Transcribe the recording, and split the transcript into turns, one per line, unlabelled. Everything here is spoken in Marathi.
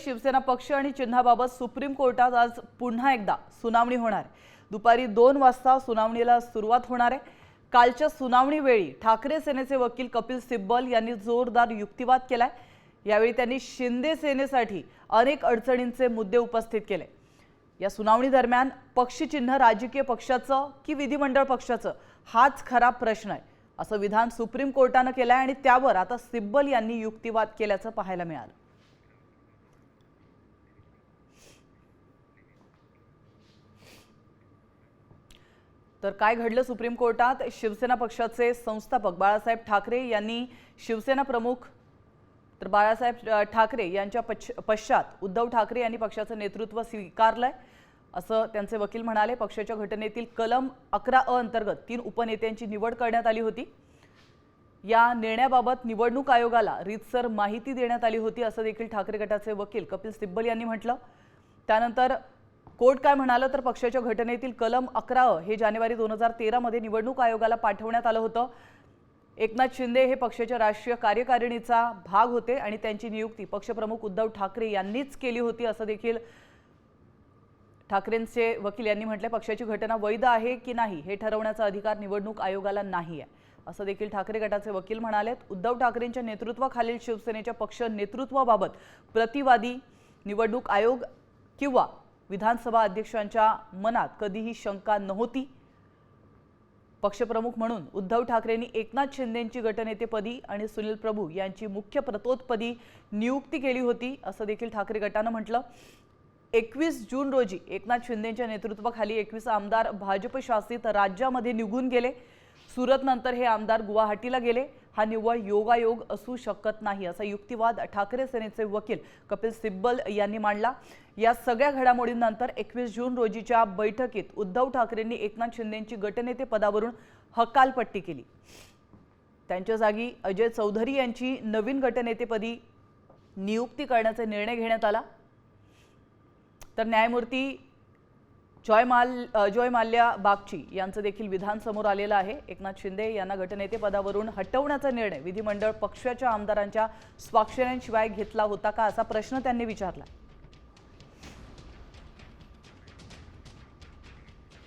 शिवसेना पक्ष आणि चिन्हाबाबत सुप्रीम कोर्टात आज पुन्हा एकदा सुनावणी होणार आहे। दुपारी 2 वाजता सुनावणीला सुरुवात होणार आहे। कालच्या सुनावणी वेळी ठाकरे सेनेचे वकील कपिल सिब्बल यांनी जोरदार युक्तिवाद केलाय। यावेळी त्यांनी शिंदे सेनेसाठी अनेक अडचणींचे मुद्दे उपस्थित केले। या सुनावणी दरम्यान पक्षचिन्ह राजकीय पक्षाचं की विधिमंडळ पक्षाचं हाच खरा प्रश्न आहे असं विधान सुप्रीम कोर्टाने केलंय आणि त्यावर आता सिब्बल यांनी युक्तिवाद केल्याचं पाहायला मिळालं। तर काय घडलं सुप्रीम कोर्टात? शिवसेना पक्षाचे संस्थापक बाळासाहेब ठाकरे यांनी शिवसेना प्रमुख तर बाळासाहेब ठाकरे यांच्या पश्चात उद्धव ठाकरे यांनी पक्षाचं नेतृत्व स्वीकारलंय असं त्यांचे वकील म्हणाले। पक्षाच्या घटनेतील कलम 11A अंतर्गत 3 उपनेत्यांची निवड करण्यात आली होती। या निर्णयाबाबत निवडणूक आयोगाला रीतसर माहिती देण्यात आली होती असं देखील ठाकरे गटाचे वकील कपिल सिब्बल यांनी म्हटलं। त्यानंतर कोर्ट काय म्हणालं तर पक्षाच्या घटनेतील कलम 11A हे जानेवारी 2013 मध्ये निवडणूक आयोगाला पाठवण्यात आलं होतं। एकनाथ शिंदे हे पक्षाच्या राष्ट्रीय कार्यकारिणीचा भाग होते आणि त्यांची नियुक्ती पक्षप्रमुख उद्धव ठाकरे यांनीच केली होती असं देखील ठाकरेंचे वकील यांनी म्हटले। पक्षाची घटना वैध आहे की नाही हे ठरवण्याचा अधिकार निवडणूक आयोगाला नाही आहे असं देखील ठाकरे गटाचे वकील म्हणालेत। उद्धव ठाकरेंच्या नेतृत्वाखालील शिवसेनेच्या पक्ष नेतृत्वाबाबत प्रतिवादी निवडणूक आयोग किंवा विधानसभा अध्यक्षांच्या मनात कधीही शंका नव्हती। पक्षप्रमुख म्हणून उद्धव ठाकरेंनी एकनाथ शिंदेंची गटनेतेपदी आणि सुनील प्रभू यांची मुख्य प्रतोदपदी नियुक्ती केली होती असं देखील ठाकरे गटाने म्हटलं। 21 जून रोजी एकनाथ शिंदेंच्या नेतृत्वाखाली 21 आमदार भाजप शासित राज्यामध्ये निघून गेले। सुरत नंतर हे आमदार गुवाहाटीला गेले। हा निव्वळ योगायोग असू शकत नाही असा युक्तिवाद ठाकरे सेनेचे वकील कपिल सिब्बल यांनी मांडला। या सगळ्या घडामोडींनंतर 21 जून रोजीच्या बैठकीत उद्धव ठाकरेंनी एकनाथ शिंदेंची गटनेते पदावरून हकालपट्टी केली। त्यांच्या जागी अजय चौधरी यांची नवीन गटनेतेपदी नियुक्ती करण्याचा निर्णय घेण्यात आला। तर न्यायमूर्ती जॉय माल्या बागची यांचं देखील विधान समोर आलेलं आहे। एकनाथ शिंदे यांना गटनेते पदावरून हटवण्याचा निर्णय विधिमंडळ पक्षाच्या आमदारांच्या स्वाक्षऱ्यांशिवाय घेतला होता का असा प्रश्न त्यांनी विचारला।